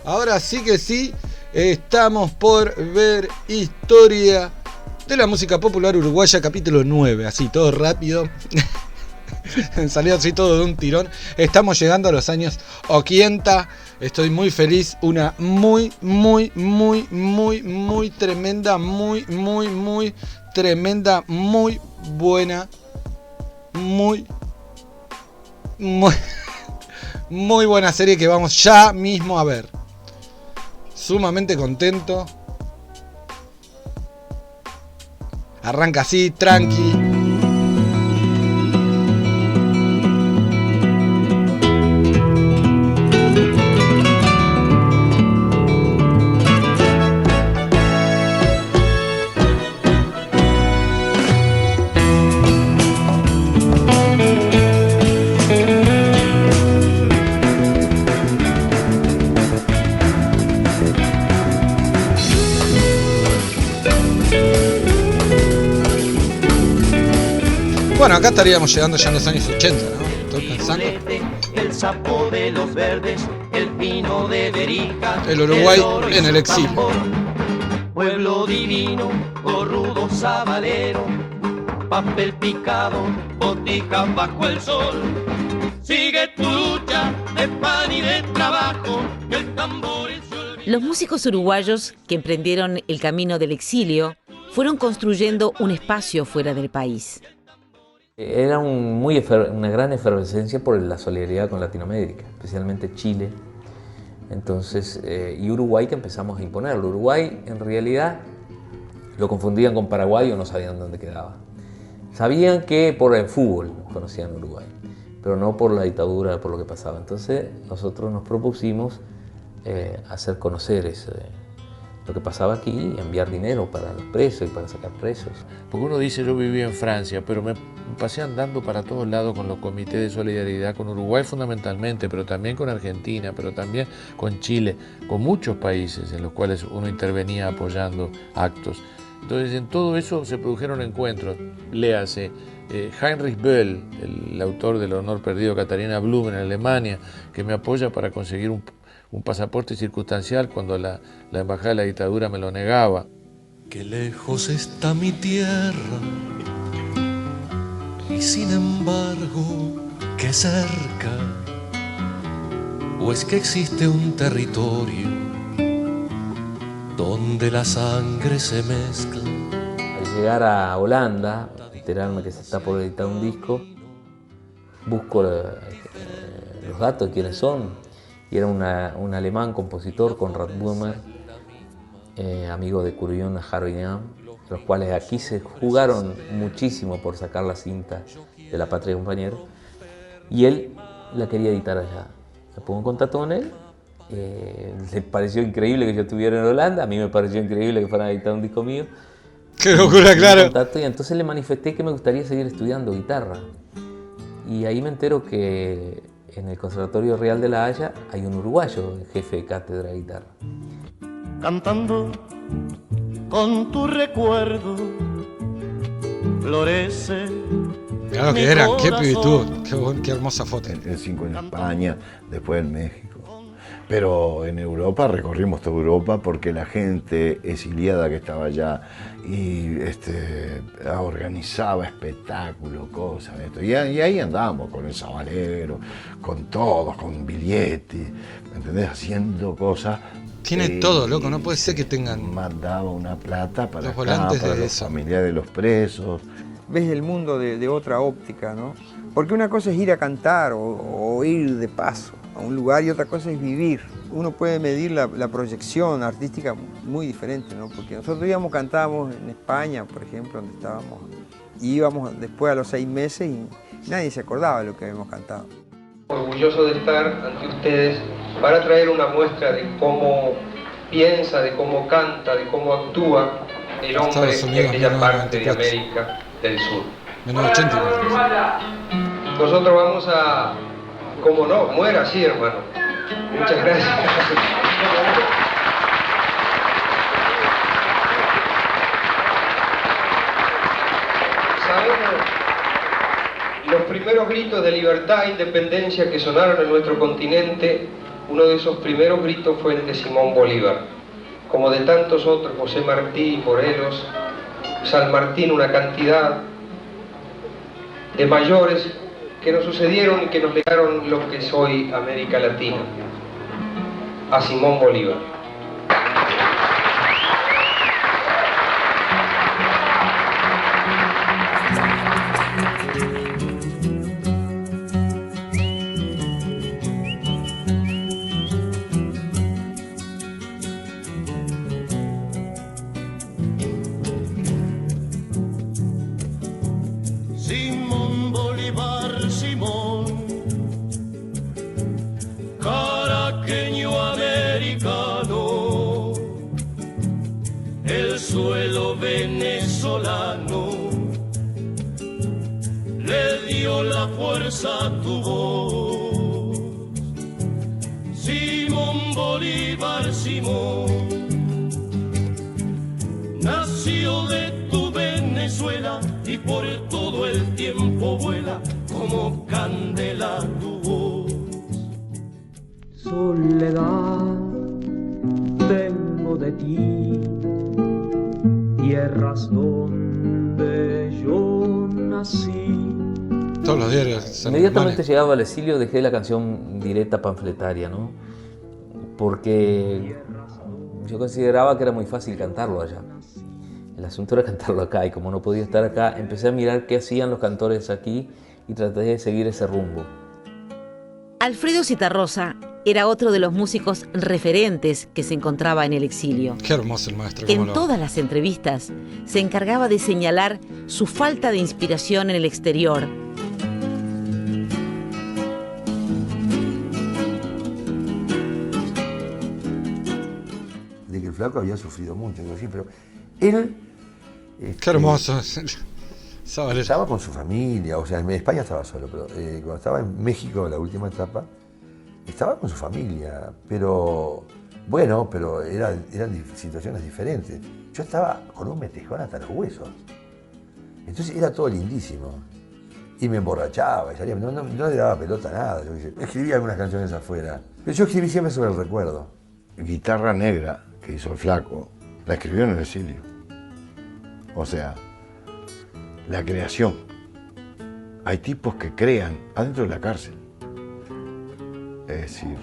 Ahora sí que sí, estamos por ver Historia de la Música Popular Uruguaya, capítulo 9, así todo rápido. Salió así todo de un tirón. Estamos llegando a los años 80. Estoy muy feliz. Una muy tremenda, muy tremenda, muy buena, muy buena serie que vamos ya mismo a ver. Sumamente contento. Arranca así, tranqui. Bueno, acá estaríamos llegando ya en los años 80, ¿no? Estoy pensando. El sapo de los verdes, el pino de Berica, el Uruguay en el exilio. Pueblo divino, corrudo sabalero, papel picado, botica bajo el sol. Sigue tu lucha de pan y de trabajo, que el tambor se olvida. Los músicos uruguayos que emprendieron el camino del exilio fueron construyendo un espacio fuera del país. Era una gran efervescencia por la solidaridad con Latinoamérica, especialmente Chile. Entonces, y Uruguay, que empezamos a imponerlo. Uruguay, en realidad, lo confundían con Paraguay o no sabían dónde quedaba. Sabían que por el fútbol conocían Uruguay, pero no por la dictadura, por lo que pasaba. Entonces, nosotros nos propusimos hacer conocer lo que pasaba aquí y enviar dinero para los presos y para sacar presos. Porque uno dice, yo viví en Francia, pero me pasé andando para todos lados con los comités de solidaridad, con Uruguay fundamentalmente, pero también con Argentina, pero también con Chile, con muchos países en los cuales uno intervenía apoyando actos. Entonces, en todo eso se produjeron encuentros. Léase, Heinrich Böll, el autor del Honor Perdido, Katharina Blum en Alemania, que me apoya para conseguir un pasaporte circunstancial cuando la embajada de la dictadura me lo negaba. Qué lejos está mi tierra y sin embargo qué cerca, o es que existe un territorio donde la sangre se mezcla. Al llegar a Holanda, enterarme que se está por editar un disco, busco los datos de quiénes son. Y era un alemán compositor, Konrad Böhmer, amigo de Kurion Harinian, los cuales aquí se jugaron muchísimo por sacar la cinta de La Patria Compañero, y él la quería editar allá. Me pongo en contacto con él, le pareció increíble que yo estuviera en Holanda, a mí me pareció increíble que fueran a editar un disco mío. ¡Qué locura, claro! Y entonces le manifesté que me gustaría seguir estudiando guitarra. Y ahí me entero que en el Conservatorio Real de La Haya hay un uruguayo, el jefe de cátedra de guitarra. Cantando con tu recuerdo, florece. Mirá lo que era, qué pibitud, qué hermosa foto. En 5 en España, después en México. Pero en Europa, recorrimos toda Europa porque la gente exiliada que estaba allá y organizaba espectáculos, cosas. Y ahí andábamos con el sabalero, con todos, con billetes, ¿me entendés? Haciendo cosas. Tiene todo, loco, no puede ser que tengan. Mandaba una plata para los volantes para de los eso. familiares de los presos. Ves el mundo de otra óptica, ¿no? Porque una cosa es ir a cantar o ir de paso a un lugar y otra cosa es vivir. Uno puede medir la proyección artística muy diferente, ¿no? Porque nosotros cantábamos en España, por ejemplo, donde estábamos, y íbamos después a los 6 meses y nadie se acordaba de lo que habíamos cantado. Orgulloso de estar ante ustedes para traer una muestra de cómo piensa, de cómo canta, de cómo actúa el hombre de aquella parte de América del Sur. Menos 80. Nosotros vamos a... Como no, muera así, hermano. Muchas gracias. Sabemos los primeros gritos de libertad e independencia que sonaron en nuestro continente uno de esos primeros gritos fue el de Simón Bolívar. Como de tantos otros, José Martí, Morelos, San Martín, una cantidad de mayores que nos sucedieron y que nos legaron lo que es hoy América Latina, a Simón Bolívar. Tu voz, Simón Bolívar, Simón, nació de tu Venezuela y por todo el tiempo vuela como candela tu voz. Soledad tengo de ti, tierras donde yo nací. Todos los diarios. Inmediatamente llegado al exilio dejé la canción directa panfletaria, ¿no? Porque yo consideraba que era muy fácil cantarlo allá. El asunto era cantarlo acá, y como no podía estar acá, empecé a mirar qué hacían los cantores aquí y traté de seguir ese rumbo. Alfredo Zitarrosa era otro de los músicos referentes que se encontraba en el exilio. Qué hermoso el maestro. En todas las entrevistas se encargaba de señalar su falta de inspiración en el exterior. De que el flaco había sufrido mucho, sí, pero él... Qué hermoso. Estaba con su familia, o sea, en España estaba solo, pero cuando estaba en México, la última etapa, estaba con su familia, pero bueno, pero eran situaciones diferentes. Yo estaba con un metejón hasta los huesos, entonces era todo lindísimo, y me emborrachaba, y salía, no le daba pelota a nada, yo escribía algunas canciones afuera, pero yo escribí siempre sobre el recuerdo. Guitarra Negra, que hizo el flaco, la escribió en el exilio, o sea, la creación. Hay tipos que crean adentro de la cárcel. Es decir,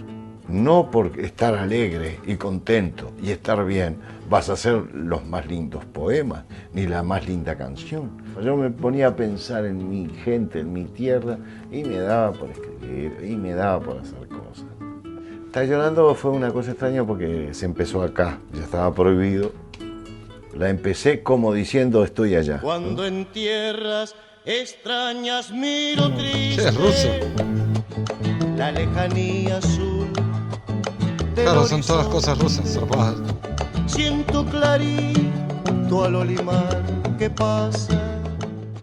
no por estar alegre y contento y estar bien vas a hacer los más lindos poemas ni la más linda canción. Yo me ponía a pensar en mi gente, en mi tierra, y me daba por escribir y me daba por hacer cosas. Estar llorando fue una cosa extraña porque se empezó acá, ya estaba prohibido. La empecé como diciendo estoy allá. Cuando en tierras extrañas miro triste. ¿Qué es ruso? La lejanía azul. Claro, son todas cosas rusas, zarpadas. Siento clarito al olimar que pasa.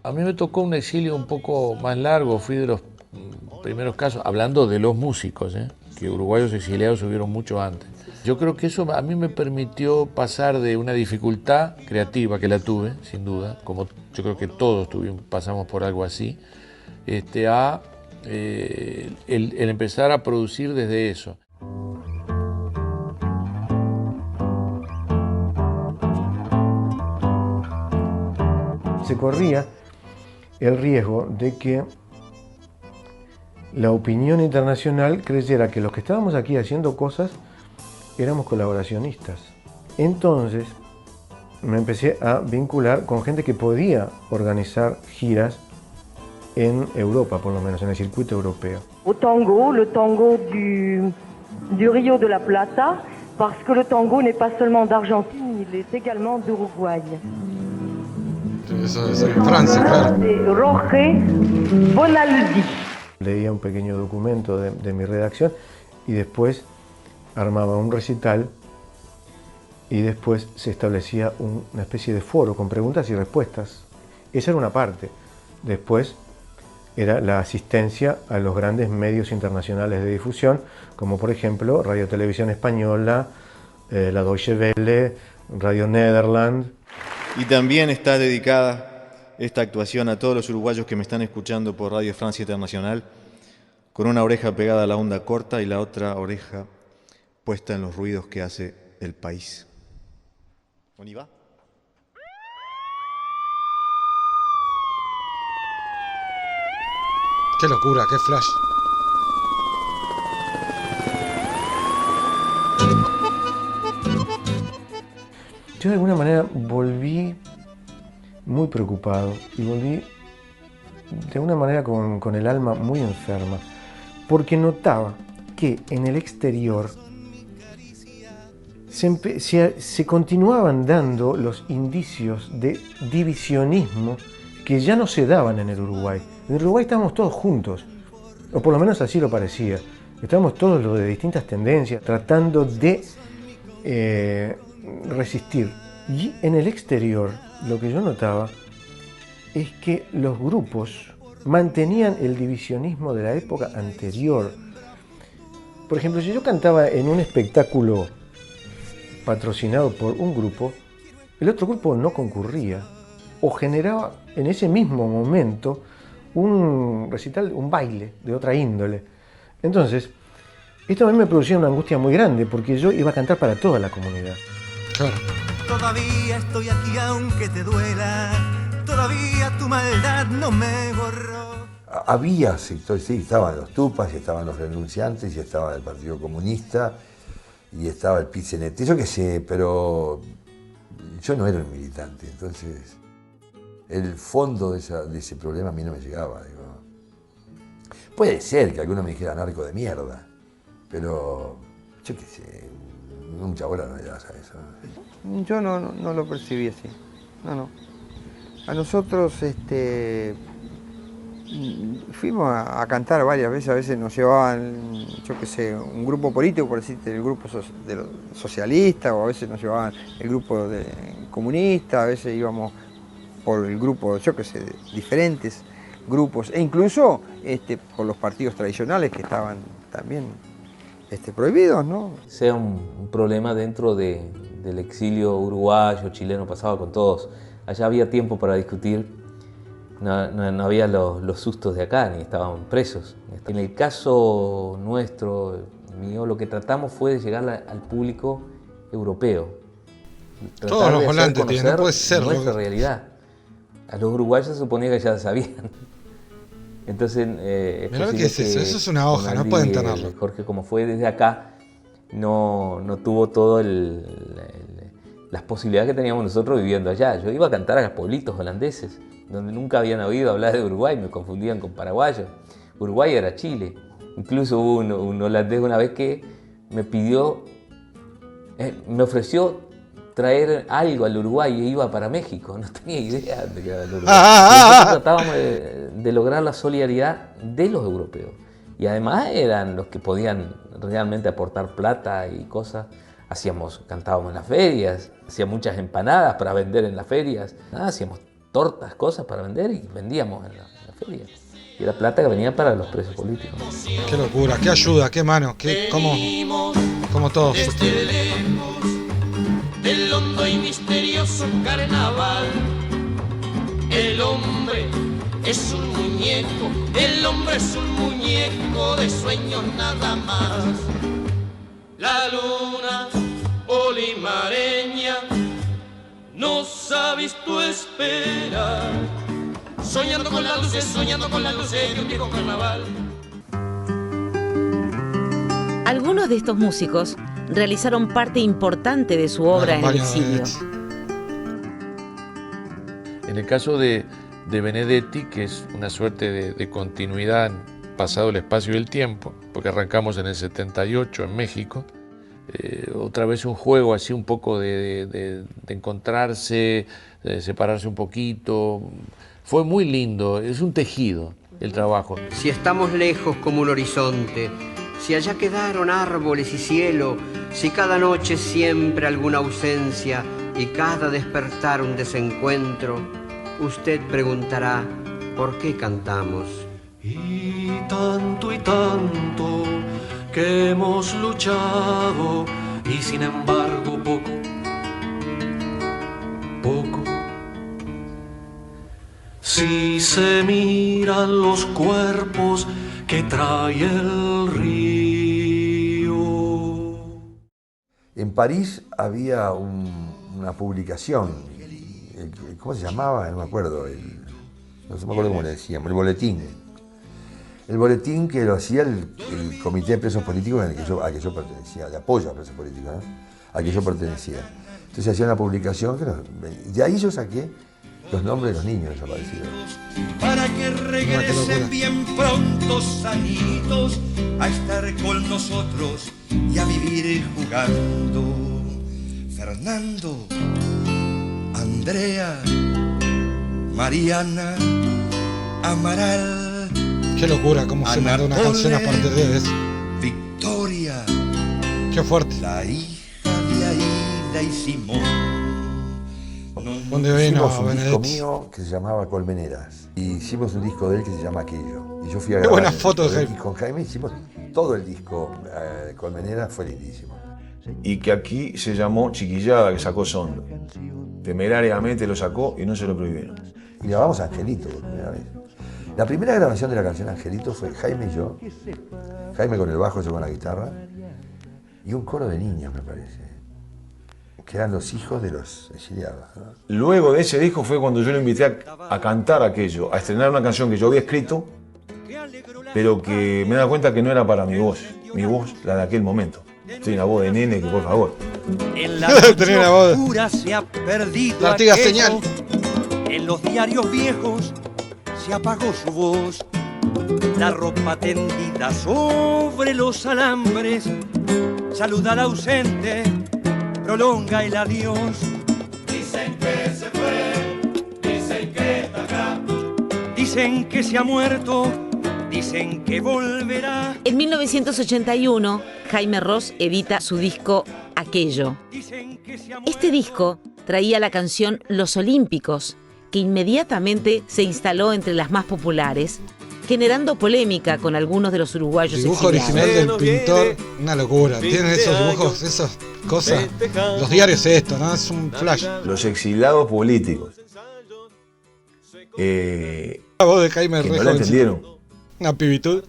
A mí me tocó un exilio un poco más largo, fui de los primeros casos, hablando de los músicos, que uruguayos exiliados hubieron mucho antes. Yo creo que eso a mí me permitió pasar de una dificultad creativa, que la tuve, sin duda, como yo creo que todos pasamos por algo así, a el empezar a producir desde eso. Se corría el riesgo de que la opinión internacional creyera que los que estábamos aquí haciendo cosas éramos colaboracionistas. Entonces me empecé a vincular con gente que podía organizar giras en Europa, por lo menos en el circuito europeo. Au tango, le tango du Rio de la Plata, parce que le tango n'est pas seulement d'Argentine, il est également d'Uruguay. Eso es en Francia, claro. Roger Bonaldi. Leía un pequeño documento de mi redacción y después armaba un recital y después se establecía una especie de foro con preguntas y respuestas. Esa era una parte. Después era la asistencia a los grandes medios internacionales de difusión, como por ejemplo Radio Televisión Española, la Deutsche Welle, Radio Nederland. Y también está dedicada esta actuación a todos los uruguayos que me están escuchando por Radio Francia Internacional, con una oreja pegada a la onda corta y la otra oreja puesta en los ruidos que hace el país. ¿On y va? Qué locura, qué flash. Yo de alguna manera volví muy preocupado y volví de alguna manera con el alma muy enferma, porque notaba que en el exterior se continuaban dando los indicios de divisionismo que ya no se daban en el Uruguay. En el Uruguay estábamos todos juntos, o por lo menos así lo parecía. Estábamos todos los de distintas tendencias tratando de resistir. Y en el exterior lo que yo notaba es que los grupos mantenían el divisionismo de la época anterior. Por ejemplo, si yo cantaba en un espectáculo patrocinado por un grupo, el otro grupo no concurría o generaba en ese mismo momento un recital, un baile de otra índole. Entonces, esto a mí me producía una angustia muy grande porque yo iba a cantar para toda la comunidad. Claro. Todavía estoy aquí aunque te duela, todavía tu maldad no me borró. Había sectores, sí, estaban los Tupas, y estaban los renunciantes, y estaba el Partido Comunista, y estaba el PIT-CNT, yo qué sé, pero yo no era un militante, entonces el fondo de ese problema a mí no me llegaba. Digo. Puede ser que alguno me dijera narco de mierda, pero yo qué sé, mucha bola no le das a eso. Yo no lo percibí así, no. A nosotros fuimos a cantar varias veces, a veces nos llevaban, yo qué sé, un grupo político, por decirte, el grupo de los socialistas, o a veces nos llevaban el grupo comunista, a veces íbamos por el grupo, yo qué sé, diferentes grupos, e incluso por los partidos tradicionales que estaban también prohibidos, ¿no? Sea un problema dentro del exilio uruguayo, chileno, pasaba con todos. Allá había tiempo para discutir, no había los sustos de acá, ni estaban presos. En el caso nuestro, mío, lo que tratamos fue de llegar al público europeo. Todos los volantes tienen, no puede ser. Nuestra realidad. A los uruguayos se suponía que ya sabían. Entonces, mirá qué es eso es una hoja, no pueden tenerlo. Jorge, como fue desde acá, no tuvo todo las posibilidades que teníamos nosotros viviendo allá. Yo iba a cantar a los pueblitos holandeses, donde nunca habían oído hablar de Uruguay, me confundían con paraguayos. Uruguay era Chile. Incluso hubo un holandés una vez que me ofreció traer algo al Uruguay y iba para México, no tenía idea de que era el Uruguay. Nosotros tratábamos de lograr la solidaridad de los europeos y además eran los que podían realmente aportar plata y cosas. Cantábamos en las ferias, hacíamos muchas empanadas para vender en las ferias, hacíamos tortas, cosas para vender y vendíamos en las ferias. Y era plata que venía para los presos políticos. Qué locura, qué ayuda, qué mano, cómo todos. Del hondo y misterioso carnaval. El hombre es un muñeco, el hombre es un muñeco de sueños nada más. La luna olimareña nos ha visto esperar, soñando con las luces de un viejo carnaval. Algunos de estos músicos realizaron parte importante de su obra en el exilio. En el caso de Benedetti, que es una suerte de continuidad pasado el espacio y el tiempo, porque arrancamos en el 78 en México, otra vez un juego así un poco de encontrarse, de separarse un poquito. Fue muy lindo, es un tejido el trabajo. Si estamos lejos como un horizonte, si allá quedaron árboles y cielo, si cada noche siempre alguna ausencia y cada despertar un desencuentro, usted preguntará, ¿por qué cantamos? Y tanto que hemos luchado y sin embargo poco. Si se miran los cuerpos que trae el río. En París había una publicación, ¿cómo se llamaba? No me acuerdo, no me acuerdo cómo le decíamos, el boletín. El boletín que lo hacía el Comité de Presos Políticos a que yo pertenecía, de apoyo a presos políticos, ¿no? A que yo pertenecía. Entonces hacía una publicación, de ahí yo saqué los nombres de los niños desaparecidos. Para que regresen bien pronto sanitos a estar con nosotros y a vivir jugando. Fernando, Andrea, Mariana, Amaral. Qué locura, cómo se mandó una canción a partir de eso. Victoria. Qué fuerte. La hija de Aida y Simón. ¿Dónde vino un disco mío que se llamaba Colmeneras. Y hicimos un disco de él que se llama Aquello. Y yo fui a Qué grabar buena foto de Jaime. Y con Jaime hicimos todo el disco de Colmeneras, fue lindísimo. Y que aquí se llamó Chiquillada, que sacó Sondo. Temerariamente lo sacó y no se lo prohibieron. Y grabamos Angelito por primera vez. La primera grabación de la canción Angelito fue Jaime y yo. Jaime con el bajo, yo con la guitarra. Y un coro de niños, me parece. Que eran los hijos de los exiliados, ¿no? Luego de ese disco fue cuando yo lo invité a cantar aquello, a estrenar una canción que yo había escrito, pero que me he dado cuenta que no era para mi voz, la de aquel momento. Estoy en la voz de nene, que por favor. En la noche oscura se ha perdido la antigua aquello. Señal. En los diarios viejos se apagó su voz. La ropa tendida sobre los alambres saluda al ausente, prolonga el adiós. Dicen que se fue, dicen que está acá. Dicen que se ha muerto, dicen que volverá. En 1981, Jaime Ross edita su disco Aquello. Este disco traía la canción Los Olímpicos, que inmediatamente se instaló entre las más populares, generando polémica con algunos de los uruguayos dibujo exiliados. original del pintor, una locura. Tienen esos dibujos, esas cosas. Los diarios esto, ¿no? Es un flash. Los exiliados políticos. La voz de Jaime que no la entendieron. Una pibitud.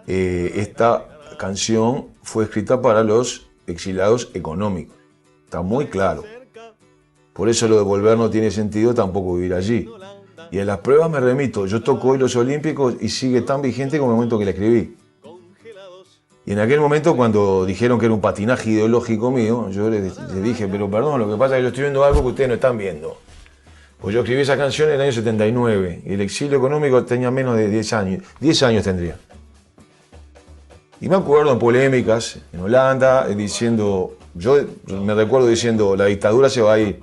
Esta canción fue escrita para los exiliados económicos. Está muy claro. Por eso lo de volver no tiene sentido tampoco vivir allí. Y en las pruebas me remito. Yo toco hoy los Olímpicos y sigue tan vigente como el momento que la escribí. Y en aquel momento, cuando dijeron que era un patinaje ideológico mío, yo le dije, pero perdón, lo que pasa es que yo estoy viendo algo que ustedes no están viendo. Pues yo escribí esa canción en el año 79 y el exilio económico tenía menos de 10 años. 10 años tendría. Y me acuerdo en polémicas en Holanda diciendo, yo me recuerdo diciendo, la dictadura se va a ir.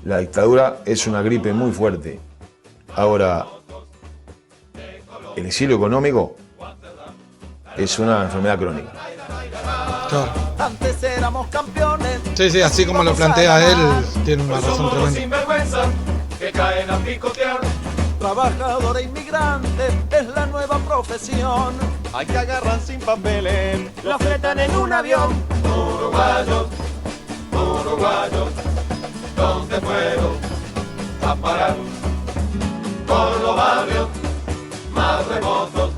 La dictadura es una gripe muy fuerte. Ahora, el exilio económico es una enfermedad crónica. Claro. Antes éramos campeones. Sí, así como lo plantea él, tiene una razón tremenda. Sinvergüenza que caen a picotear. Trabajador e inmigrante es la nueva profesión. Hay que agarrar sin papeles, lo fletan en un avión. Uruguayos, uruguayos, ¿dónde puedo a parar? Por los barrios más remotos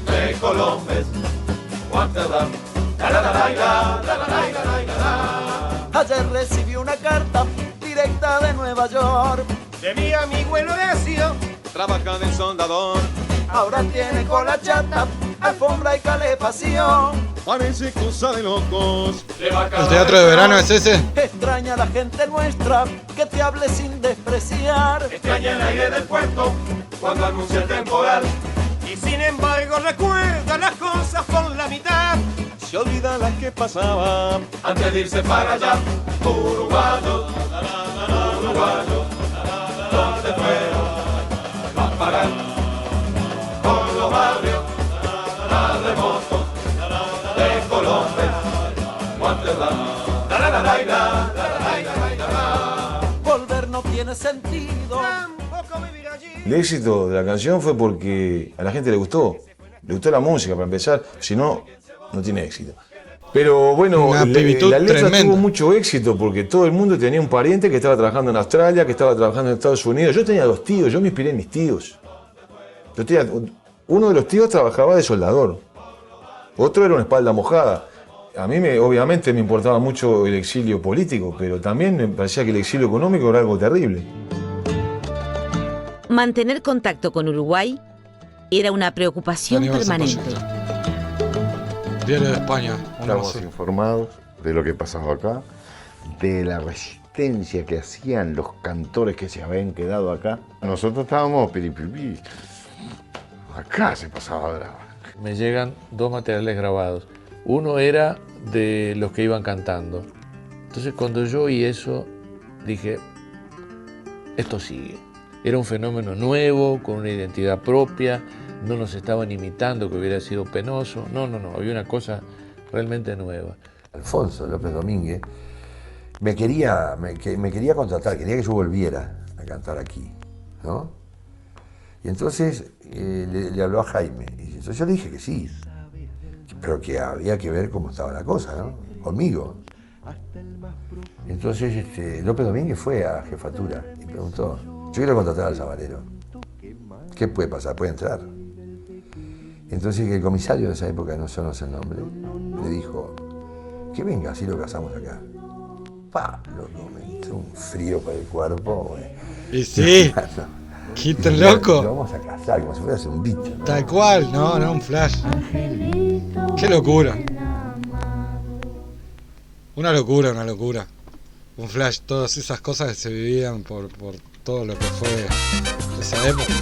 de Colombes, Amsterdam. Ayer recibí una carta directa de Nueva York de mi amigo el Horacio, trabaja de soldador. Ahora tiene cola chata, alfombra y calefacción. Parece cosa de locos. ¿El teatro de verano es ese? Extraña a la gente nuestra que te hable sin despreciar. Extraña el aire del puerto cuando anuncia el temporal. Y sin embargo recuerda las cosas por la mitad. Se olvida las que pasaban antes de irse para allá. Uruguayos, uruguayos, ¿dónde fueron a parar? Por los barrios más remotos de Colombia, Amsterdam. Volver no tiene sentido. El éxito de la canción fue porque a la gente le gustó la música para empezar, si no, no tiene éxito. Pero bueno, la letra tuvo mucho éxito porque todo el mundo tenía un pariente que estaba trabajando en Australia, que estaba trabajando en Estados Unidos. Yo tenía 2 tíos, yo me inspiré en mis tíos. Uno de los tíos trabajaba de soldador, otro era una espalda mojada. A mí obviamente me importaba mucho el exilio político, pero también me parecía que el exilio económico era algo terrible. Mantener contacto con Uruguay era una preocupación permanente. Diario de España. Estamos informados de lo que pasaba acá, de la resistencia que hacían los cantores que se habían quedado acá. Nosotros estábamos piripipí. Acá se pasaba brava. Me llegan 2 materiales grabados. Uno era de los que iban cantando. Entonces cuando yo oí eso, dije, esto sigue. Era un fenómeno nuevo, con una identidad propia, no nos estaban imitando, que hubiera sido penoso. No, había una cosa realmente nueva. Alfonso López Domínguez me quería contratar, quería que yo volviera a cantar aquí, ¿no? Y entonces le habló a Jaime, y entonces yo le dije que sí, pero que había que ver cómo estaba la cosa, ¿no? Conmigo. Entonces López Domínguez fue a jefatura y preguntó, yo quiero contratar al Sabalero, ¿qué puede pasar? ¿Puede entrar? Entonces el comisario de esa época, no sé el nombre, le dijo, que venga, así lo casamos acá. Loco, me entró un frío por el cuerpo, güey. Y sí, ¿qué tan loco? Lo vamos a casar, como si fuera un bicho. Tal cual, no, un flash. Qué locura. Una locura. Un flash, todas esas cosas que se vivían por todo lo que fue esa época.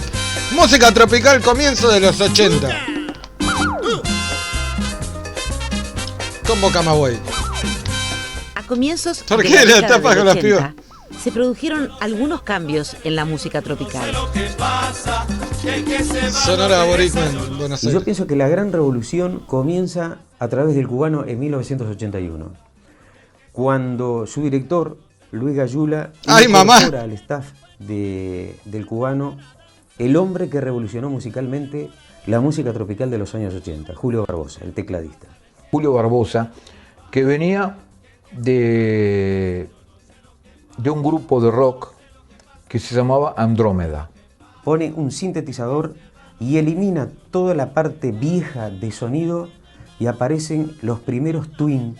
Música tropical, comienzo de los 80. Combo Camagüey. A comienzos ¿Por de qué la década tapas del con las 80, pibas? se produjeron algunos cambios en la música tropical. Sonora Boricua en Buenos Y yo Aires. pienso que la gran revolución comienza a través del cubano en 1981, cuando su director, Luis Gayula, incorpora al staff del cubano el hombre que revolucionó musicalmente la música tropical de los años 80, Julio Barbosa, el tecladista. Julio Barbosa, que venía de un grupo de rock que se llamaba Andrómeda. Pone un sintetizador y elimina toda la parte vieja de sonido y aparecen los primeros twin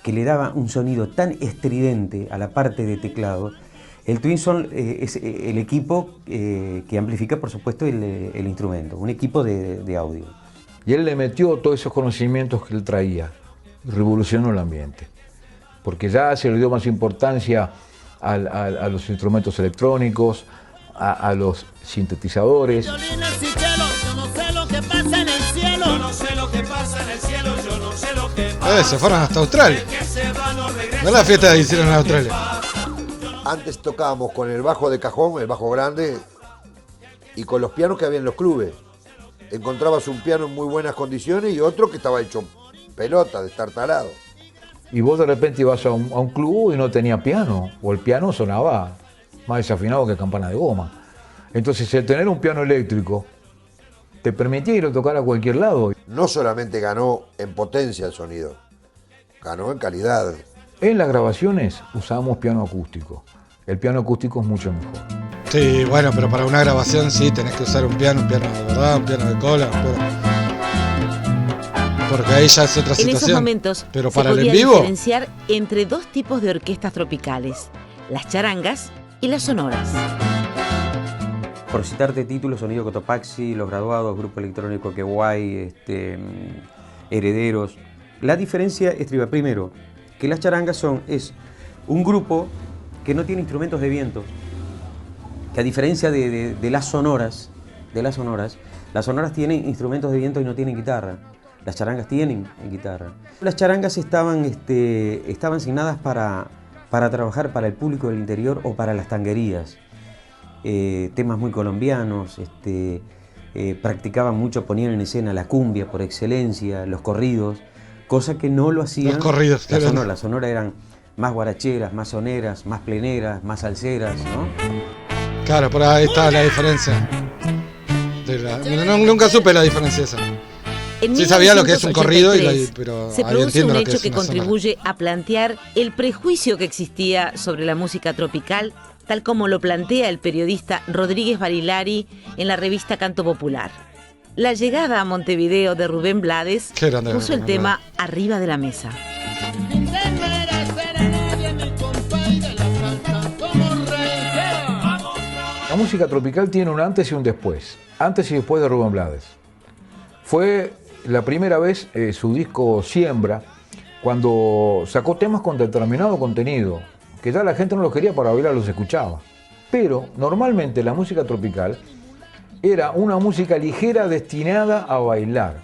que le daban un sonido tan estridente a la parte de teclado. El twin es el equipo que amplifica, por supuesto, el instrumento, un equipo de audio. Y él le metió todos esos conocimientos que él traía y revolucionó el ambiente. Porque ya se le dio más importancia a los instrumentos electrónicos, a los sintetizadores. Yo no sé lo que pasa en el cielo. Yo no sé lo que pasa en el cielo. Yo no sé lo que pasa. Se fueron hasta Australia. No la fiesta que hicieron en Australia. Antes tocábamos con el bajo de cajón, el bajo grande, y con los pianos que había en los clubes. Encontrabas un piano en muy buenas condiciones y otro que estaba hecho pelota, destartalado. Y vos de repente ibas a un club y no tenía piano, o el piano sonaba más desafinado que campana de goma. Entonces el tener un piano eléctrico te permitía ir a tocar a cualquier lado. No solamente ganó en potencia el sonido, ganó en calidad. En las grabaciones usábamos piano acústico. El piano acústico es mucho mejor. Sí, bueno, pero para una grabación sí tenés que usar un piano de verdad, un piano de cola. Porque ahí ya es otra situación. En esos momentos pero se para el podía en vivo, diferenciar entre dos tipos de orquestas tropicales, las charangas y las sonoras. Por citarte títulos, Sonido Cotopaxi, Los Graduados, Grupo Electrónico Queguay, Herederos. La diferencia estriba primero que las charangas es un grupo que no tiene instrumentos de viento, que a diferencia de las sonoras, las sonoras tienen instrumentos de viento y no tienen guitarra. Las charangas tienen guitarra. Las charangas estaban asignadas para trabajar para el público del interior o para las tanguerías. Temas muy colombianos, practicaban mucho, ponían en escena la cumbia por excelencia, los corridos, cosa que no lo hacían los corridos. Las sonoras eran más guaracheras, más soneras, más pleneras, más salseras, ¿no? Claro, por ahí está la diferencia. Nunca supe la diferencia esa. Sí sabía lo que es un corrido, pero se ahí produce entiendo un lo que hecho es que una sonora. contribuye a plantear el prejuicio que existía sobre la música tropical, tal como lo plantea el periodista Rodríguez Barilari en la revista Canto Popular. La llegada a Montevideo de Rubén Blades Qué grande puso el Rubén tema arriba de la mesa. La música tropical tiene un antes y un después. Antes y después de Rubén Blades. Fue la primera vez su disco Siembra, cuando sacó temas con determinado contenido, que ya la gente no los quería para bailar, los escuchaba. Pero normalmente la música tropical era una música ligera destinada a bailar.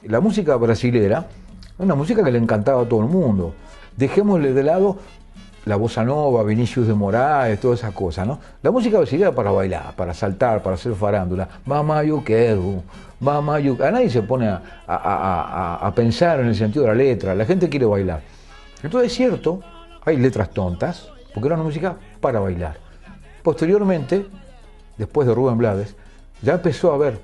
La música brasilera es una música que le encantaba a todo el mundo. Dejémosle de lado la bossa nova, Vinicius de Moraes, todas esas cosas, ¿no? La música brasileña para bailar, para saltar, para hacer farándula. Mamá, yo quiero, mamá, yo... A nadie se pone a pensar en el sentido de la letra, la gente quiere bailar. Entonces es cierto, hay letras tontas, porque era una música para bailar. Posteriormente, después de Rubén Blades, ya empezó a haber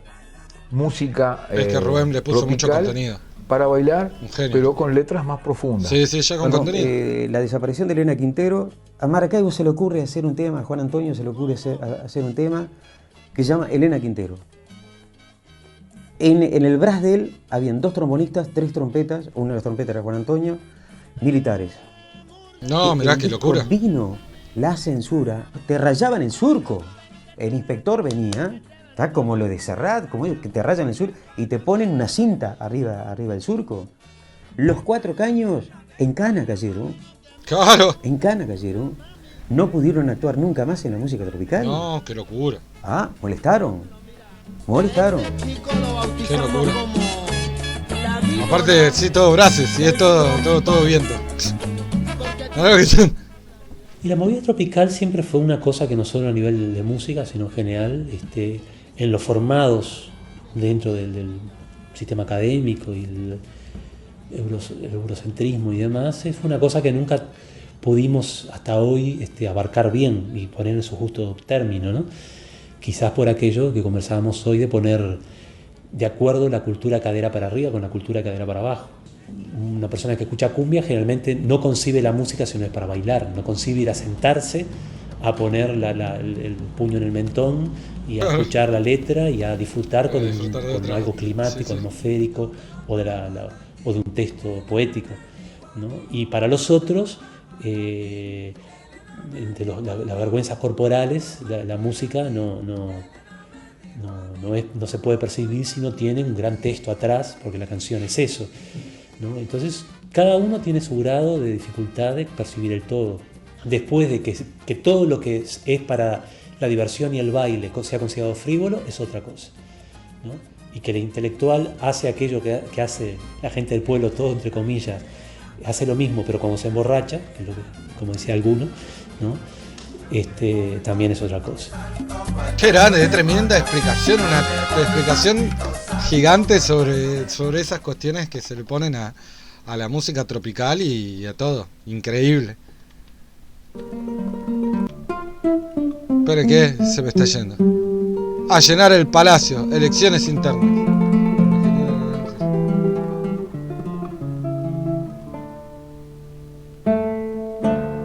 música es que Rubén le puso mucho contenido para bailar, pero con letras más profundas. Sí, sí, ya con contenido. La desaparición de Elena Quintero, a Maracaibo se le ocurre hacer un tema, a Juan Antonio se le ocurre hacer un tema que se llama Elena Quintero. En el brass de él habían 2 trombonistas, 3 trompetas, una de las trompetas era Juan Antonio, militares. No, mirá qué locura. Vino la censura, te rayaban el surco. El inspector venía, está como lo de Serrat, como que te rayan el surco y te ponen una cinta arriba del surco. Los 4 caños en cana cayeron. Claro. En cana cayeron. No pudieron actuar nunca más en la música tropical. No, qué locura. Ah, molestaron. Molestaron. Qué locura. Aparte, sí, todo brases, y es todo viento. Y la movida tropical siempre fue una cosa que no solo a nivel de música, sino en general, en los formados dentro del sistema académico y el eurocentrismo y demás, fue una cosa que nunca pudimos hasta hoy abarcar bien y poner en su justo término, ¿no? Quizás por aquello que conversábamos hoy de poner de acuerdo la cultura cadera para arriba con la cultura cadera para abajo. Una persona que escucha cumbia generalmente no concibe la música sino es para bailar, no concibe ir a sentarse, a poner el puño en el mentón y a escuchar la letra y a disfrutar con algo climático, atmosférico o de un texto poético, ¿no? Y para los otros, entre las vergüenzas corporales, la música no se puede percibir si no tiene un gran texto atrás, porque la canción es eso, ¿no? Entonces cada uno tiene su grado de dificultad de percibir el todo. Después de que todo lo que es para la diversión y el baile sea considerado frívolo, es otra cosa, ¿no? Y que el intelectual hace aquello que hace la gente del pueblo, todo entre comillas, hace lo mismo, pero cuando se emborracha, que es lo que, como decía alguno, ¿no? También es otra cosa. Qué grande, es tremenda explicación, una explicación gigante sobre esas cuestiones que se le ponen a la música tropical y a todo. Increíble. Esperen que se me está yendo. A llenar el palacio, elecciones internas.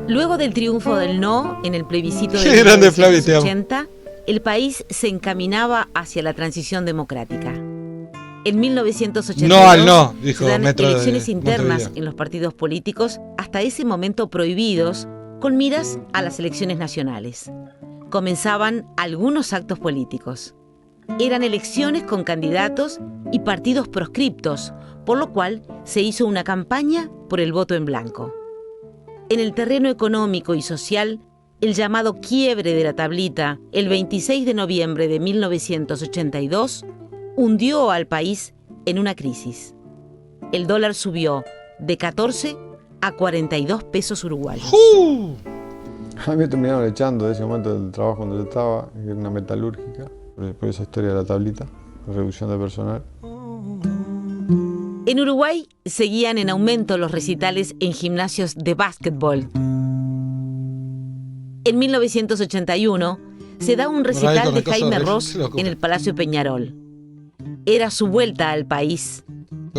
Luego del triunfo del no en el plebiscito de 1980, el país se encaminaba hacia la transición democrática. En 1982 no al no, dijo se dan Metro elecciones de internas Montevideo. en los partidos políticos, hasta ese momento prohibidos, con miras a las elecciones nacionales. Comenzaban algunos actos políticos. Eran elecciones con candidatos y partidos proscriptos, por lo cual se hizo una campaña por el voto en blanco. En el terreno económico y social, el llamado quiebre de la tablita, el 26 de noviembre de 1982, hundió al país en una crisis. El dólar subió de 14 a 42 pesos uruguayos. A mí me terminaron echando de ese momento del trabajo donde yo estaba, que era una metalúrgica, por esa historia de la tablita, la reducción de personal. En Uruguay seguían en aumento los recitales en gimnasios de básquetbol. En 1981 se da un recital de Jaime Ross en el Palacio Peñarol. Era su vuelta al país.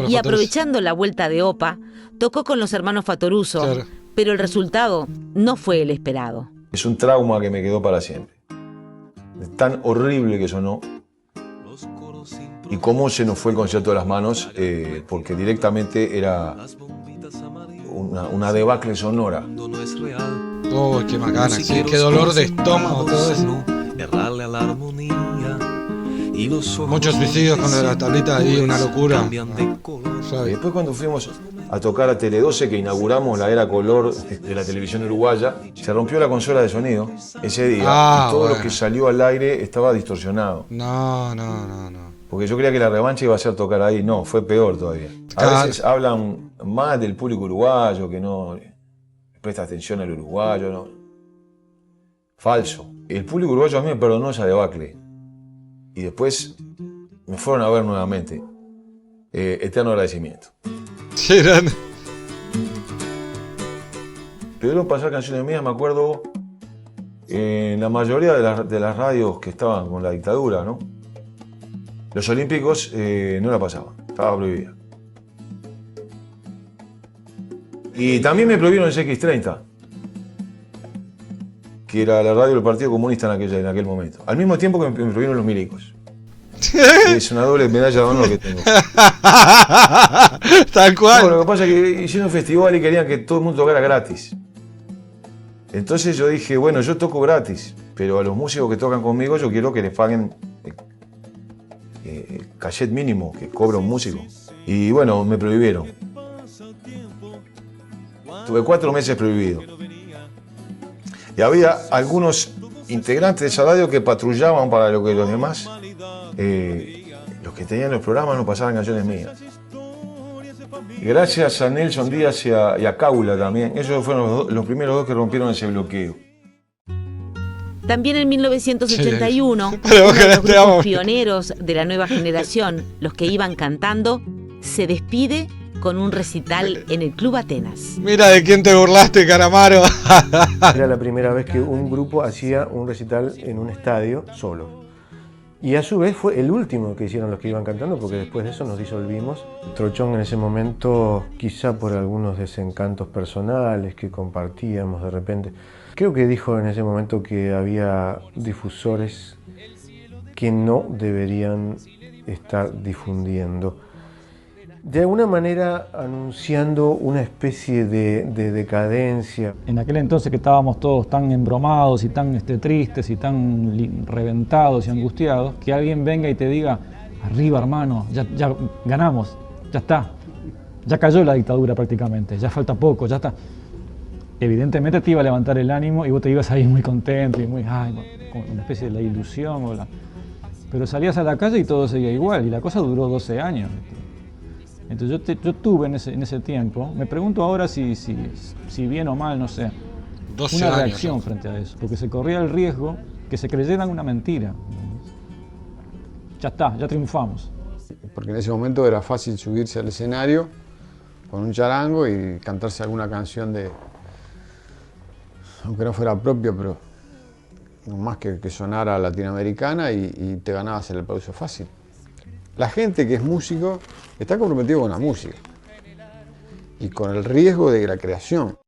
Y aprovechando la vuelta de OPA, tocó con los hermanos Fattoruso, claro. Pero el resultado no fue el esperado. Es un trauma que me quedó para siempre. Es tan horrible que sonó. y cómo se nos fue el concierto de las manos, porque directamente era una debacle sonora. Oh, qué macana, sí, qué dolor de estómago, todo eso. Errarle a la armonía y los ojos. Muchos suicidios con la tablita ahí, una locura. Y después cuando fuimos a tocar a Tele 12, que inauguramos la era color de la televisión uruguaya, se rompió la consola de sonido ese día y todo lo que salió al aire estaba distorsionado. No. Porque yo creía que la revancha iba a ser tocar ahí, no, fue peor todavía. A veces hablan más del público uruguayo, que no presta atención al uruguayo, no. Falso. El público uruguayo a mí me perdonó esa debacle. Y después me fueron a ver nuevamente. Eterno agradecimiento. Sí, eran. Pidieron pasar canciones mías, me acuerdo, en la mayoría de las radios que estaban con la dictadura, ¿no? Los Olímpicos no la pasaban, estaba prohibida. Y también me prohibieron el CX30, que era la radio del Partido Comunista en aquel momento. Al mismo tiempo que me prohibieron los milicos. Es una doble medalla de honor que tengo. Tal cual. No, lo que pasa es que hicieron un festival y querían que todo el mundo tocara gratis. Entonces yo dije, bueno, yo toco gratis, pero a los músicos que tocan conmigo yo quiero que les paguen el cachet mínimo que cobra un músico. Y bueno, me prohibieron. Tuve 4 meses prohibido. Y había algunos integrantes de esa radio que patrullaban para lo que los demás, los que tenían los programas, no pasaban canciones mías. Y gracias a Nelson Díaz y a Caula también. Ellos fueron los primeros 2 que rompieron ese bloqueo. También en 1981, uno de los grupos pioneros de la nueva generación, los que iban cantando, se despide con un recital en el Club Atenas. Mira de quién te burlaste, Calamaro. Era la primera vez que un grupo hacía un recital en un estadio solo. Y a su vez fue el último que hicieron los que iban cantando, porque después de eso nos disolvimos. Trochón en ese momento, quizá por algunos desencantos personales que compartíamos de repente, creo que dijo en ese momento que había difusores que no deberían estar difundiendo. De alguna manera anunciando una especie de decadencia. En aquel entonces que estábamos todos tan embromados y tan tristes y tan reventados y angustiados, que alguien venga y te diga, arriba hermano, ya ganamos, ya está, ya cayó la dictadura prácticamente, ya falta poco, ya está. Evidentemente te iba a levantar el ánimo y vos te ibas ahí muy contento y muy, con una especie de la ilusión. Pero salías a la calle y todo seguía igual y la cosa duró 12 años. Entonces yo tuve en ese tiempo, me pregunto ahora si bien o mal, no sé, una reacción frente a eso, porque se corría el riesgo que se creyeran una mentira. Ya está, ya triunfamos. Porque en ese momento era fácil subirse al escenario con un charango y cantarse alguna canción aunque no fuera propia, pero más que sonara latinoamericana y te ganabas el aplauso fácil. La gente que es músico está comprometido con la música y con el riesgo de la creación.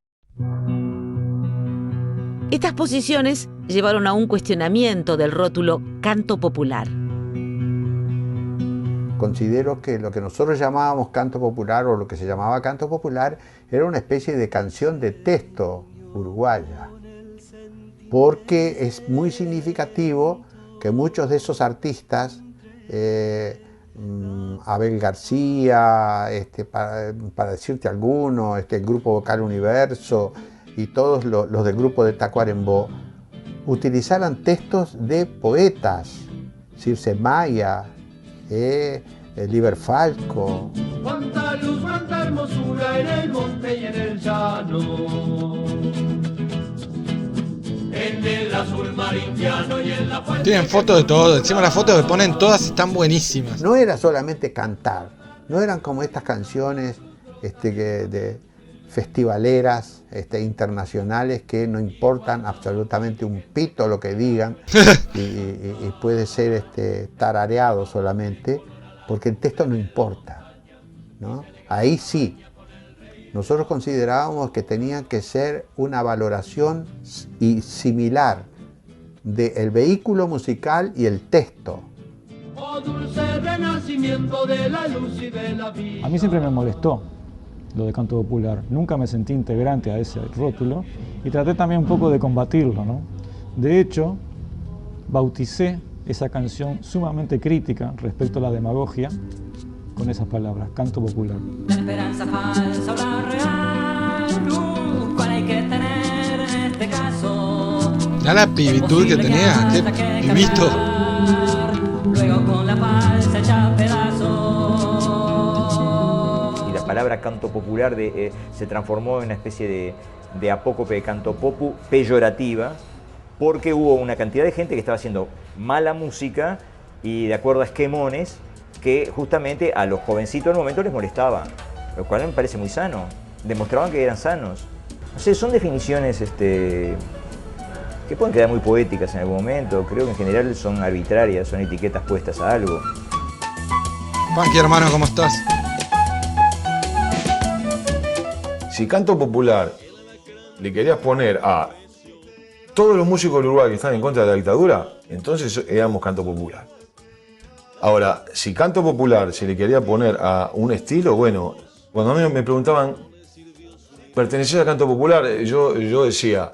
Estas posiciones llevaron a un cuestionamiento del rótulo canto popular. Considero que lo que nosotros llamábamos canto popular o lo que se llamaba canto popular era una especie de canción de texto uruguaya, porque es muy significativo que muchos de esos artistas, Abel García, para decirte alguno, el Grupo Vocal Universo y todos los del grupo de Tacuarembó, utilizaran textos de poetas, Circe Maya, Liber Falco. Cuánta luz, cuánta hermosura en el monte y en el llano, en el azul marindiano y en la fuente. Tienen fotos de todo, encima las fotos que ponen todas están buenísimas. No era solamente cantar, no eran como estas canciones de festivaleras internacionales que no importan absolutamente un pito lo que digan y puede ser tarareado solamente, porque el texto no importa, ¿no? Ahí sí, nosotros considerábamos que tenía que ser una valoración similar del vehículo musical y el texto. Oh dulce renacimiento de la luz y de la vida. A mí siempre me molestó lo de canto popular. Nunca me sentí integrante a ese rótulo y traté también un poco de combatirlo, ¿no? De hecho, bauticé esa canción sumamente crítica respecto a la demagogia con esas palabras, canto popular. La esperanza falsa o la real, ¿cuál hay que tener en este caso? Ya la pibitud que tenía, qué pibito. Luego con la falsa hecha pedazos. Y la palabra canto popular se transformó en una especie de apócope de canto popu peyorativa, porque hubo una cantidad de gente que estaba haciendo mala música y de acuerdo a esquemones que justamente a los jovencitos del momento les molestaba, lo cual me parece muy sano. Demostraban que eran sanos. No sé, son definiciones que pueden quedar muy poéticas en algún momento. Creo que en general son arbitrarias, son etiquetas puestas a algo. Panqui, hermano, ¿cómo estás? Si canto popular le querías poner a todos los músicos del Uruguay que están en contra de la dictadura, entonces éramos canto popular. Ahora, si canto popular se le quería poner a un estilo, bueno, cuando a mí me preguntaban, ¿pertenecés al canto popular? Yo decía,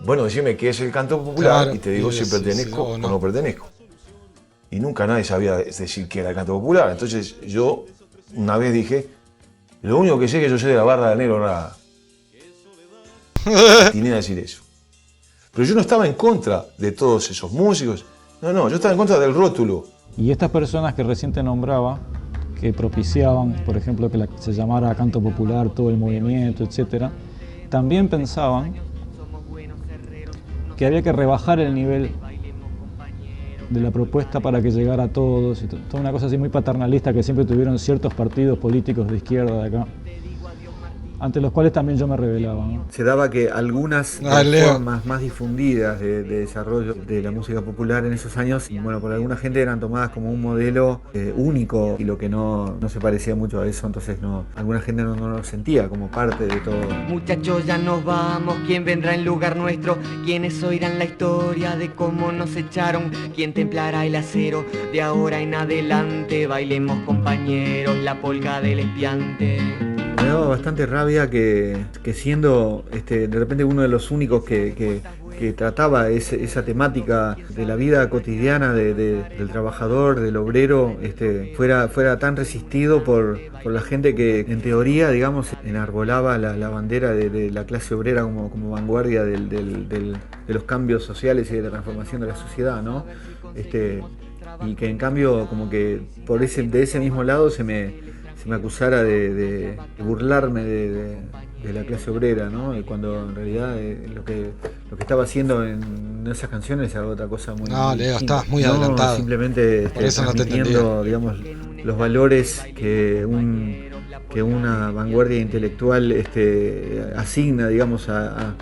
bueno, decime qué es el canto popular, claro, y te digo si pertenezco o no pertenezco. Y nunca nadie sabía decir qué era el canto popular. Entonces yo una vez dije, lo único que sé es que yo soy de la barra de Negro Nada. Tiene a decir eso. Pero yo no estaba en contra de todos esos músicos. No, yo estaba en contra del rótulo. Y estas personas que recién te nombraba, que propiciaban, por ejemplo, que se llamara canto popular todo el movimiento, etc., también pensaban que había que rebajar el nivel de la propuesta para que llegara a todos. Y toda una cosa así muy paternalista que siempre tuvieron ciertos partidos políticos de izquierda de acá, ante los cuales también yo me rebelaba, ¿no? Se daba que algunas formas más difundidas de desarrollo de la música popular en esos años, bueno, por alguna gente eran tomadas como un modelo único, y lo que no se parecía mucho a eso, entonces alguna gente no lo sentía como parte de todo. Muchachos, ya nos vamos, ¿quién vendrá en lugar nuestro? ¿Quiénes oirán la historia de cómo nos echaron? ¿Quién templará el acero? De ahora en adelante bailemos, compañeros, la polka del espiante. Me daba bastante rabia que siendo de repente uno de los únicos que trataba esa temática de la vida cotidiana del trabajador, del obrero, fuera tan resistido por la gente que en teoría, digamos, enarbolaba la bandera de la clase obrera como vanguardia de los cambios sociales y de la transformación de la sociedad, ¿no? Y que en cambio como que de ese mismo lado se me acusara de burlarme de la clase obrera, ¿no? Cuando en realidad lo que estaba haciendo en esas canciones era otra cosa muy... No, Leo, estabas muy adelantado. Simplemente por eso transmitiendo, digamos, los valores que una vanguardia intelectual asigna, digamos, a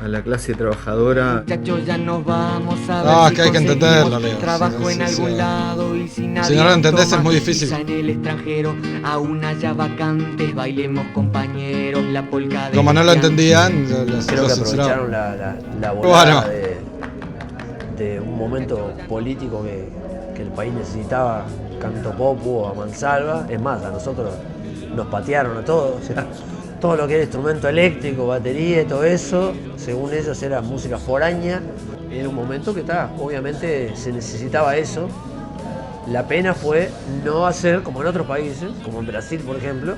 la clase trabajadora. Muchachos, ya nos vamos a ver que hay que entenderlo, Leo. Trabajo en algún lado y sin nadie. Si no lo entendés es muy difícil. En el extranjero, aún haya vacantes, bailemos, compañeros, la polka de... Como no lo entendían, creo que aprovecharon la volada de un momento político que el país necesitaba, canto popu o a mansalva. Es más, a nosotros nos patearon a todos. O sea, todo lo que era instrumento eléctrico, batería y todo eso, según ellos era música foránea. Era un momento que obviamente se necesitaba eso. La pena fue no hacer como en otros países, como en Brasil por ejemplo,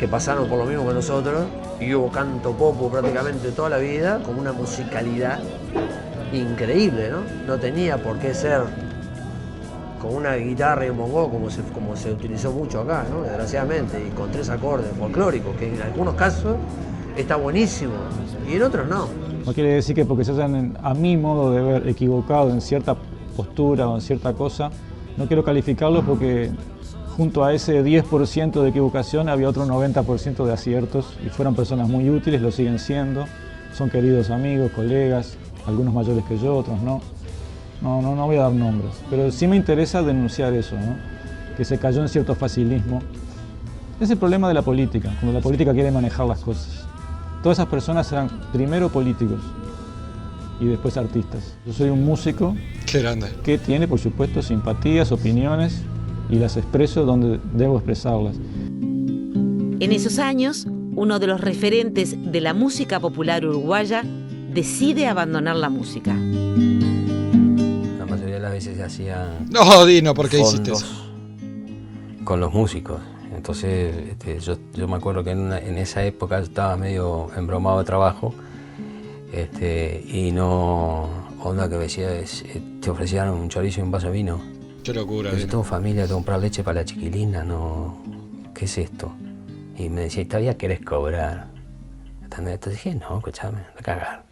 que pasaron por lo mismo que nosotros, y hubo canto popu prácticamente toda la vida, con una musicalidad increíble, ¿no? No tenía por qué ser con una guitarra y un bongo como se utilizó mucho acá, ¿no? Desgraciadamente, y con 3 acordes folclóricos, que en algunos casos está buenísimo y en otros no. No quiere decir que porque se hayan, a mi modo de ver, equivocado en cierta postura o en cierta cosa, no quiero calificarlos, porque junto a ese 10% de equivocación había otro 90% de aciertos, y fueron personas muy útiles, lo siguen siendo, son queridos amigos, colegas, algunos mayores que yo, otros no. No voy a dar nombres, pero sí me interesa denunciar eso, ¿no? Que se cayó en cierto facilismo. Es el problema de la política, cuando la política quiere manejar las cosas. Todas esas personas eran primero políticos y después artistas. Yo soy un músico Qué grande. Que tiene, por supuesto, simpatías, opiniones, y las expreso donde debo expresarlas. En esos años, uno de los referentes de la música popular uruguaya decide abandonar la música. La mayoría de las veces se hacían No, Dino, ¿por qué hiciste eso? con los músicos. Entonces, yo me acuerdo que en esa época estaba medio embromado de trabajo, y no, onda que decía, te ofrecían un chorizo y un vaso de vino. Qué locura. Yo tengo familia, tengo que comprar leche para la chiquilina, no, ¿qué es esto? Y me decía, ¿todavía querés cobrar? Entonces dije, no, escúchame, de cagar.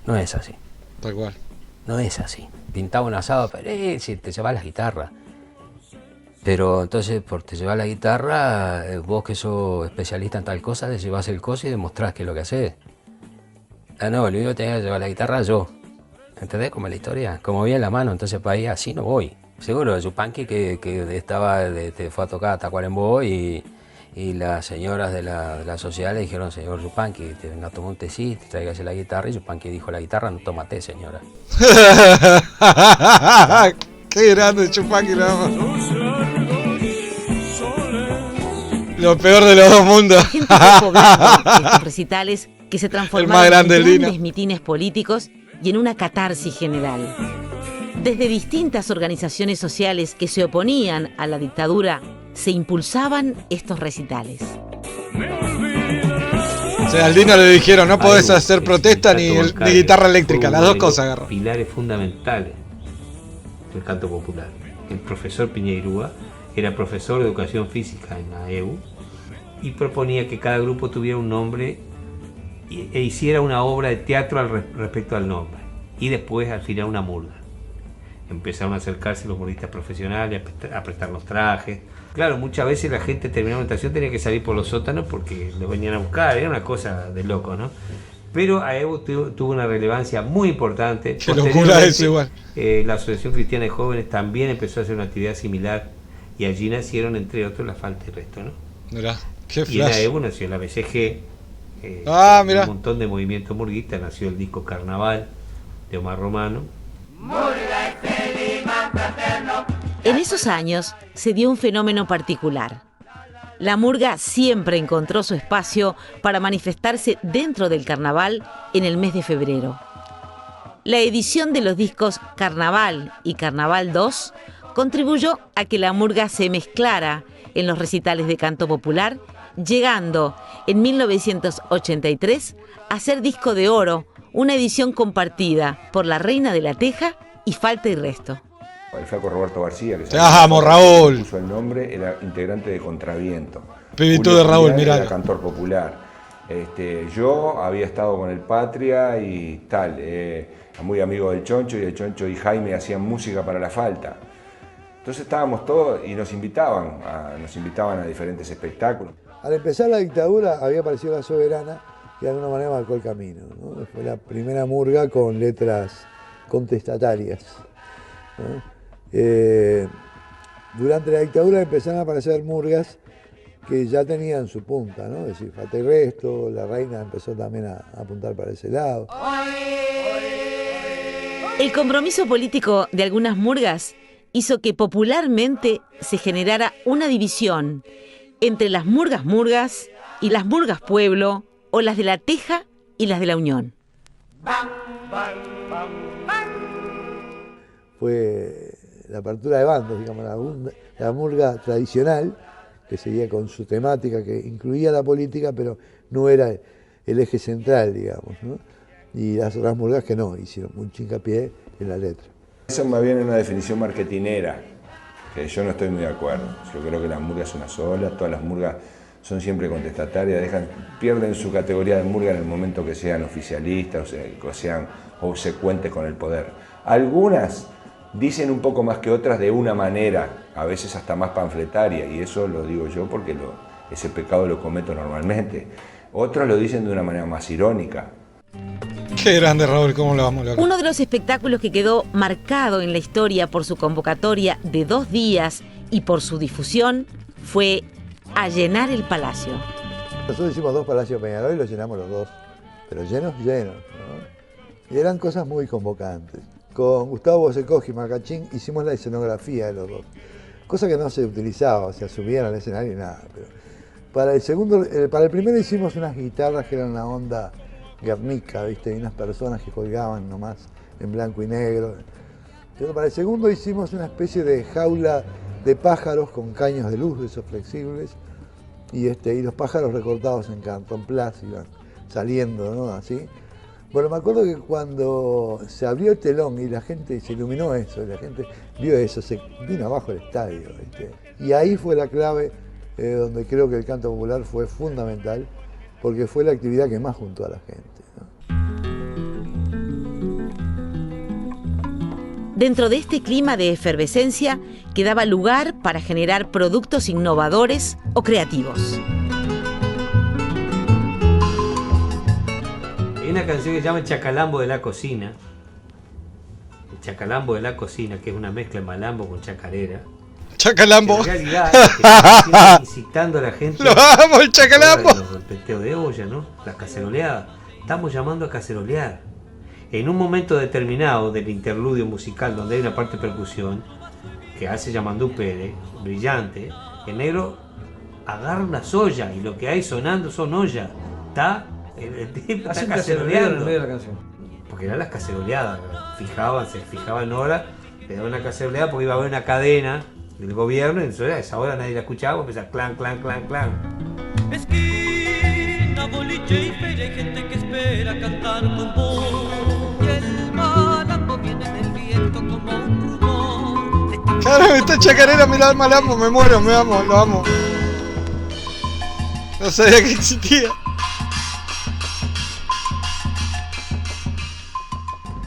No es así. Tal cual. No es así. Pintaba un asado, pero si te llevas la guitarra. Pero entonces, por te llevas la guitarra, vos que sos especialista en tal cosa, te llevas el coso y demostrás que es lo que hacés. Ah, no, el único que tenía que llevar la guitarra yo. ¿Entendés? Como la historia. Como vi en la mano, entonces para ahí así no voy. Seguro, Yupanqui que fue a tocar a Tacuarembó y las señoras de la sociedad le dijeron, señor Yupanqui, te venga a tomar un tecito, tráigase la guitarra. Y Yupanqui dijo, la guitarra no toma té, señora. Qué grande Yupanqui, nada más. Lo peor de los dos mundos. La gente fue poblando estos recitales que se transformaron en grandes mitines políticos y en una catarsis general. Desde distintas organizaciones sociales que se oponían a la dictadura, se impulsaban estos recitales. O sea, al Dino le dijeron, no podés hacer protesta ni guitarra eléctrica, las dos cosas agarró. Pilares fundamentales del canto popular. El profesor Piñeirúa era profesor de educación física en la AEU y proponía que cada grupo tuviera un nombre e hiciera una obra de teatro respecto al nombre, y después al final una murga. Empezaron a acercarse los murguistas profesionales a prestar los trajes. Claro, muchas veces la gente terminaba una estación, tenía que salir por los sótanos porque los venían a buscar, era una cosa de loco, ¿no? Pero AEU tuvo una relevancia muy importante. Qué locura eso igual. La Asociación Cristiana de Jóvenes también empezó a hacer una actividad similar y allí nacieron, entre otros, La Falta y el Resto, ¿no? Mirá, qué flash. Y en AEU nació la BCG, mirá. un montón de movimientos murguistas, nació el disco Carnaval de Omar Romano. En esos años se dio un fenómeno particular. La murga siempre encontró su espacio para manifestarse dentro del carnaval en el mes de febrero. La edición de los discos Carnaval y Carnaval 2 contribuyó a que la murga se mezclara en los recitales de canto popular, llegando en 1983 a ser disco de oro, una edición compartida por La Reina de la Teja y Falta y Resto. El flaco Roberto García, que Raúl. Puso el nombre, era integrante de Contraviento. Pibito de Raúl, mirá. Era cantor popular. Yo había estado con el Patria y tal, muy amigo del Choncho, y el Choncho y Jaime hacían música para La Falta. Entonces estábamos todos y nos invitaban a diferentes espectáculos. Al empezar la dictadura había aparecido La Soberana, que de alguna manera marcó el camino, ¿no? Fue la primera murga con letras contestatarias, ¿no? Durante la dictadura empezaron a aparecer murgas que ya tenían su punta, ¿no? Es decir, Falta y Resto, La Reina empezó también a apuntar para ese lado. El compromiso político de algunas murgas hizo que popularmente se generara una división entre las murgas y las murgas pueblo, o las de La Teja y las de La Unión. Fue la apertura de bandos, digamos, la murga tradicional, que seguía con su temática, que incluía la política, pero no era el eje central, digamos, ¿no? Y las otras murgas que no, hicieron mucho hincapié en la letra. Eso más bien es una definición marketinera, que yo no estoy muy de acuerdo. Yo creo que la murga es una sola, todas las murgas son siempre contestatarias, pierden su categoría de murga en el momento que sean oficialistas, o sean obsecuentes con el poder. Algunas dicen un poco más que otras de una manera, a veces hasta más panfletaria, y eso lo digo yo porque ese pecado lo cometo normalmente. Otros lo dicen de una manera más irónica. Qué grande, Raúl, cómo lo vamos a Uno de los espectáculos que quedó marcado en la historia por su convocatoria de 2 días y por su difusión fue A Llenar el Palacio. Nosotros hicimos 2 Palacios Peñarol y los llenamos los 2, pero llenos, ¿no? Y eran cosas muy convocantes. con Gustavo Bosekowski y Macachín hicimos la escenografía de los dos. Cosa que no se utilizaba, o sea, subían al escenario y nada. Pero para el primero hicimos unas guitarras que eran la onda Guernica, ¿viste? Y unas personas que colgaban nomás en blanco y negro. Pero para el segundo hicimos una especie de jaula de pájaros con caños de luz de esos flexibles y los pájaros recortados en cartón plas iban saliendo, ¿no? Así. Bueno, me acuerdo que cuando se abrió el telón y la gente, se iluminó eso, y la gente vio eso, se vino abajo el estadio, ¿viste? Y ahí fue la clave donde creo que el canto popular fue fundamental, porque fue la actividad que más juntó a la gente, ¿no? Dentro de este clima de efervescencia quedaba lugar para generar productos innovadores o creativos. Hay una canción que se llama El Chacalambo de la Cocina. El Chacalambo de la Cocina, que es una mezcla de malambo con chacarera. Chacalambo. En realidad, está incitando a la gente. ¡Lo amo, el chacalambo! El peteo de olla, ¿no? Las caceroleadas. Estamos llamando a cacerolear. En un momento determinado del interludio musical, donde hay una parte de percusión, que hace Yamandú Pérez, brillante, el negro agarra una soya y lo que hay sonando son ollas. El tipo está caceroleando. En medio de la canción. Porque eran las caceroleadas, se fijaban en hora, le daban una caceroleada porque iba a haber una cadena del gobierno y entonces a esa hora nadie la escuchaba, empezaba clan, clan, clan, clan. Esquina, boliche y feria, hay gente que espera cantar con vos. Y el malambo viene del viento como un rumor. Claro, esta chacarera, mirá el malambo, me muero, me amo, lo amo. No sabía que existía.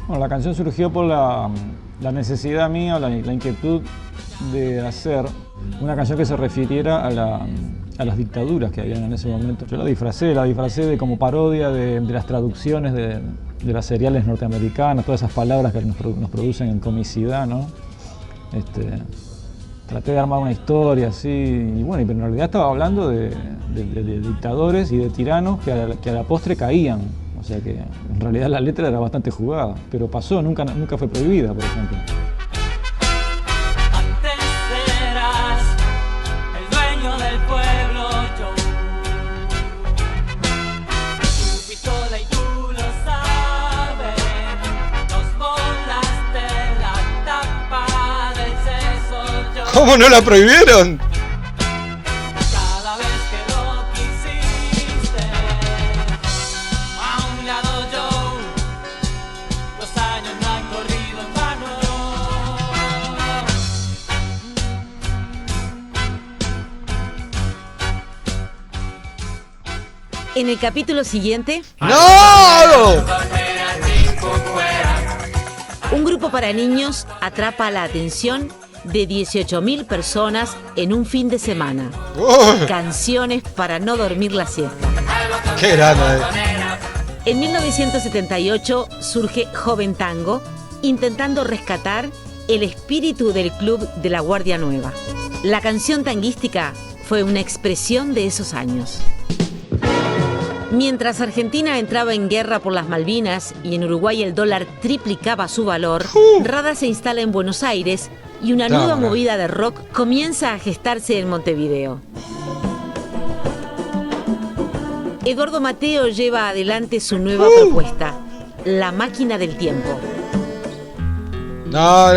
Bueno, la canción surgió por la necesidad mía, la inquietud de hacer una canción que se refiriera a las dictaduras que habían en ese momento. Yo la disfracé de como parodia de las traducciones de las seriales norteamericanas, todas esas palabras que nos producen en comicidad, ¿no? Traté de armar una historia así, y bueno, pero en realidad estaba hablando de dictadores y de tiranos que a la postre caían. O sea que en realidad la letra era bastante jugada, pero pasó, nunca fue prohibida, por ejemplo. Antes eras el dueño del pueblo, yo. Tu pistola y tú lo sabes, nos volaste la tapa del seso, yo. ¿Cómo no la prohibieron? En el capítulo siguiente... ¡No! Un grupo para niños atrapa la atención de 18.000 personas en un fin de semana. Canciones para no dormir la siesta. ¡Qué grande! En 1978 surge Joven Tango, intentando rescatar el espíritu del club de la Guardia Nueva. La canción tanguística fue una expresión de esos años. Mientras Argentina entraba en guerra por las Malvinas y en Uruguay el dólar triplicaba su valor, Rada se instala en Buenos Aires y una nueva movida de rock comienza a gestarse en Montevideo. Eduardo Mateo lleva adelante su nueva propuesta, La Máquina del Tiempo. No.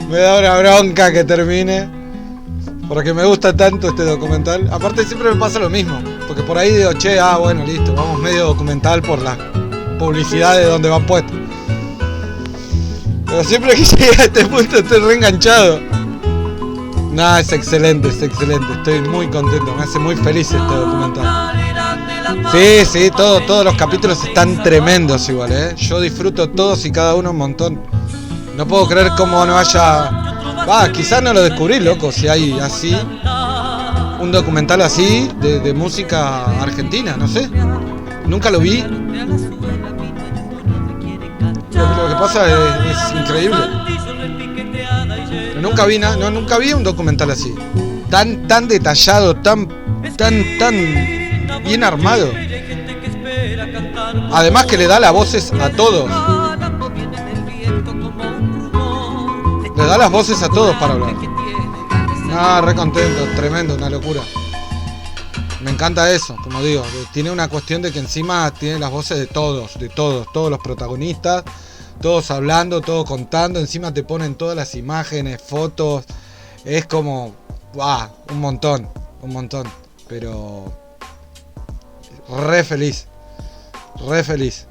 Me da una bronca que termine. Porque me gusta tanto este documental. Aparte siempre me pasa lo mismo. Porque por ahí digo, bueno, listo, vamos medio documental por la publicidad de donde van puestos. Pero siempre que llegue a este punto estoy reenganchado. Nah, es excelente. Estoy muy contento. Me hace muy feliz este documental. Sí, todos los capítulos están tremendos igual, ¿eh? Yo disfruto todos y cada uno un montón. No puedo creer cómo no haya... quizás no lo descubrí, loco, si hay así un documental así de música argentina, no sé. Nunca lo vi. Lo que pasa es increíble. Nunca vi un documental así. Tan detallado, tan bien armado. Además que le da las voces a todos. Le da las voces a todos para hablar. Ah, re contento, tremendo, una locura. Me encanta eso, como digo, tiene una cuestión de que encima tiene las voces de todos los protagonistas, todos hablando, todos contando, encima te ponen todas las imágenes, fotos, es como, un montón, pero re feliz,